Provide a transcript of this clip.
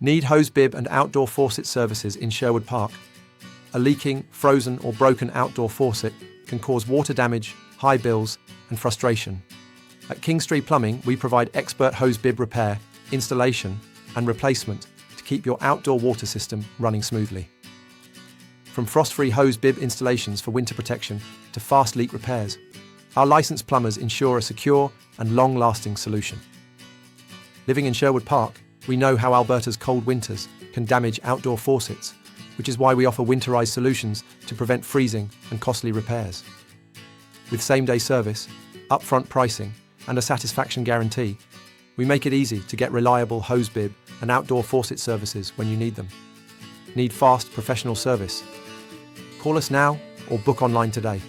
Need hose bib and outdoor faucet services in Sherwood Park? A leaking, frozen or broken outdoor faucet can cause water damage, high bills and frustration. At Kingstree Plumbing, we provide expert hose bib repair, installation and replacement to keep your outdoor water system running smoothly. From frost-free hose bib installations for winter protection to fast leak repairs, our licensed plumbers ensure a secure and long-lasting solution. Living in Sherwood Park, we know how Alberta's cold winters can damage outdoor faucets, which is why we offer winterized solutions to prevent freezing and costly repairs. With same-day service, upfront pricing, and a satisfaction guarantee, we make it easy to get reliable hose bib and outdoor faucet services when you need them. Need fast, professional service? Call us now or book online today.